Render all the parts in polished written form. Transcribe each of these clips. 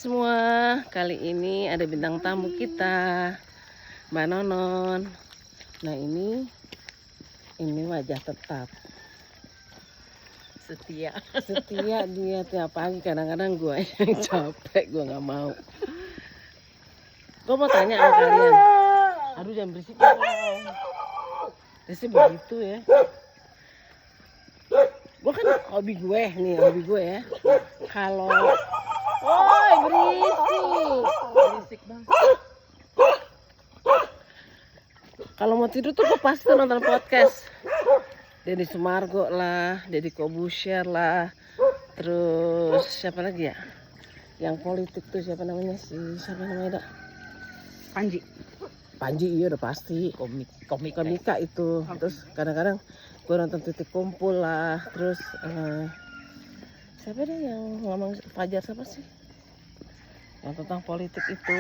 Semua, kali ini ada bintang tamu kita, Mbak Nonon. Nah ini wajah tetap. Setia dia tiap pagi. Kadang-kadang gue yang capek, gue nggak mau. Gue mau tanya sama kalian. Aduh jangan berisik ya. Jadi begitu ya. Gue kan hobi gue ya. Kalau woi berisik bang. Kalau mau tidur tuh gue pasti nonton podcast. Deddy Sumargo lah, Deddy Corbuzier lah, terus siapa lagi ya? Yang politik tuh siapa namanya dak? Panji iya udah pasti. Komika itu. Terus kadang-kadang gue nonton Titik Kumpul lah, terus siapa deh yang ngomong Fajar siapa sih? Yang tentang politik itu.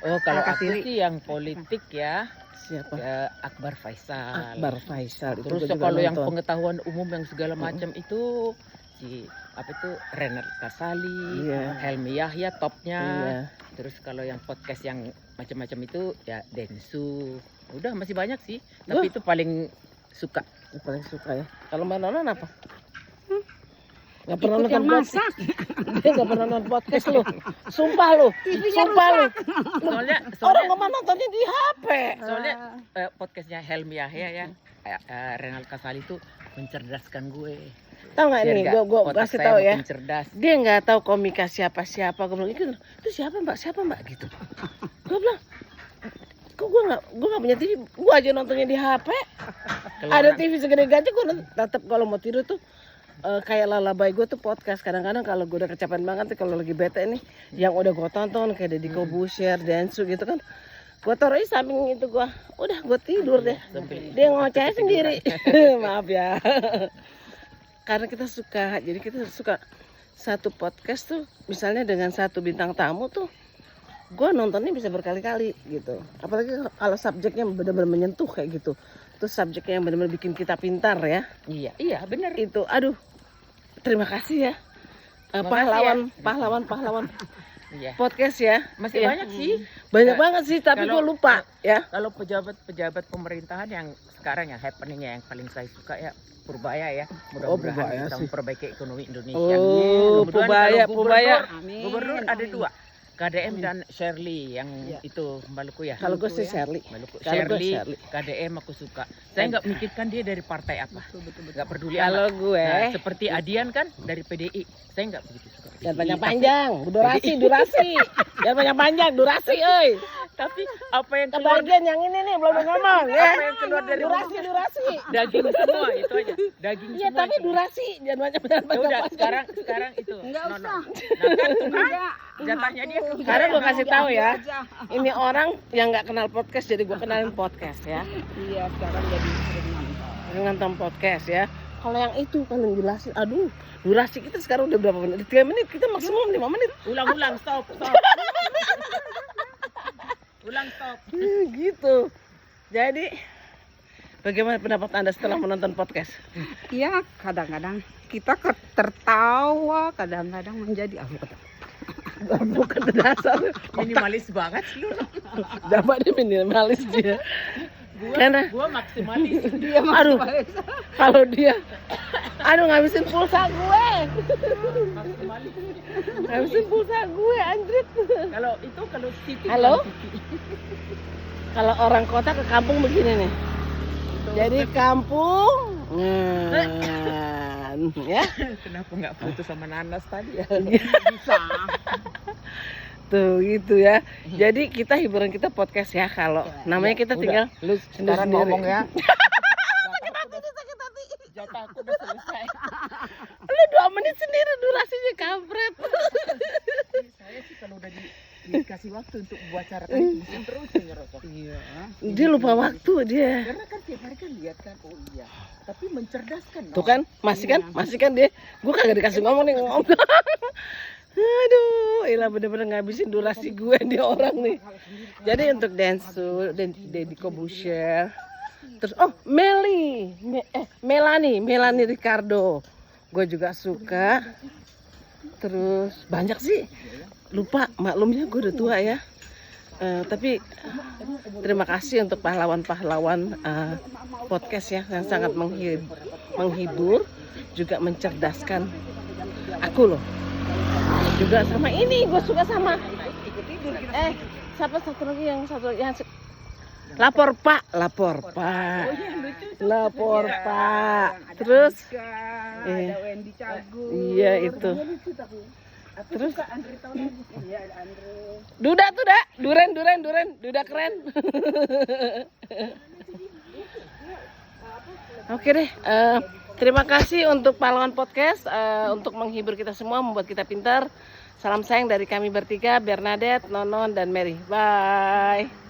Oh, kalau aku sih yang politik ya. Siapa? Ya, Akbar Faisal. Terus kalau yang pengetahuan umum yang segala macam itu si Renal Kasali, Helmi Yahya topnya. Iya. Terus kalau yang podcast yang macam-macam itu ya Densu. Udah masih banyak sih, tapi itu paling suka. Paling suka ya. Kalau Mbak Nonon apa? Gak pernah nonton podcast. Dia gak pernah nonton podcast lu. Sumpah lu. Soalnya orang kemana nontonnya di HP. Soalnya podcastnya Helmi Yahya ya, Renal Kasali itu mencerdaskan gue. Tahu nggak nih? Gue kasih tahu ya. Cerdas. Dia nggak tahu komika siapa. Gue bilang itu siapa mbak gitu. Gue bilang kok gue nggak punya TV. Gue aja nontonnya di HP. Ada TV segede gaji gue tetap kalau mau tidur tuh. Kayak Lalabay gue tuh podcast. Kadang-kadang kalau gue udah kecapean banget tuh, kalau lagi bete nih, yang udah gue tonton kayak Deddy Corbuzier, Densu gitu kan, gue taruh di samping itu gue tidur deh. Dia ngoceh sendiri. Maaf ya. Karena kita suka, jadi kita suka satu podcast tuh, misalnya dengan satu bintang tamu tuh, gue nontonnya bisa berkali-kali gitu. Apalagi kalau subjeknya benar-benar menyentuh kayak gitu. Terus subjeknya yang benar-benar bikin kita pintar ya. Iya benar. Itu, aduh, terima kasih ya. Pahlawan. Iya. Podcast ya. Masih banyak sih. Banyak banget sih, tapi gue lupa ya. Kalau pejabat pemerintahan yang sekarang yang happeningnya yang paling saya suka ya Purbaya ya. Mudah-mudahan bisa memperbaiki ekonomi Indonesia. Purbaya. Gubernur ada 2. KDM dan Shirley yang itu Maluku ya. Kalau gue sih Shirley. Shirley, KDM aku suka. Saya nggak mikirkan dia dari partai apa. Nggak peduli. Kalau gue seperti Adian kan dari PDI. Saya nggak begitu suka. Jangan panjang-panjang, durasi. Jangan panjang-panjang, durasi, Tapi apa yang keluar kebagian yang ini nih belum ngomong ya. Apa yang keluar dari durasi. Daging semua itu aja. Daging iya, semua. tapi itu. Durasi, jangan banyak-banyak. Udah, sekarang itu. Enggak usah. Enggak. Jatahnya dia. Sekarang gue kasih tahu ya. Ini orang yang nggak kenal podcast, jadi gue kenalin podcast ya. Iya, sekarang jadi sering nonton podcast ya. Kalau yang itu kan yang jelasin, aduh, durasi kita sekarang udah berapa menit? 3 menit, kita maksimum 5 menit. Ulang, stop. Ulang, stop. Gitu. Jadi, bagaimana pendapat Anda setelah menonton podcast? Iya, kadang-kadang kita tertawa, kadang-kadang menjadi Bukan dasar. Minimalis banget lu. Dapat dia minimalis dia. Gua maksimalis. Dia maksimalis. Kalau dia ngabisin pulsa gue. Ngabisin pulsa gue, anjrit. Kalau Siti. Halo? Kalau orang kota ke kampung begini nih. Jadi kampung ya. Kenapa nggak putus sama Nanas tadi ya? Bisa. Tuh gitu ya. Jadi kita hiburan kita podcast ya. Kalau namanya kita tinggal lu sekarang ngomong ya. Jatah aku udah selesai. Lu 2 menit sendiri durasinya kampret. Saya sih kalau udah dikasih waktu untuk buat cara bisa terus ngerokok. Iya. Dia lupa waktu dia. Karena kan tiap hari kan lihat kan, oh iya. Tapi mencerdaskan. Tuh kan, masih kan dia. Gue kagak dikasih ngomong nih ngomong. Aduh, ilah bener-bener ngabisin durasi gue dia orang nih. Jadi untuk Densu, Deddy Corbuzier, terus Melanie Ricardo, gue juga suka. Terus banyak sih. lupa, maklumnya gue udah tua ya. Tapi terima kasih untuk pahlawan-pahlawan podcast ya yang sangat menghibur, juga mencerdaskan aku loh. Juga sama ini gue suka sama. Siapa satu lagi yang lapor Pak. Terus ada Wendy Cagur. iya itu. Terus Iya, ada Andre. Duda keren. Oke deh, terima kasih untuk pahlawan podcast untuk menghibur kita semua, membuat kita pintar. Salam sayang dari kami bertiga, Bernadette, Nonon, dan Mary. Bye.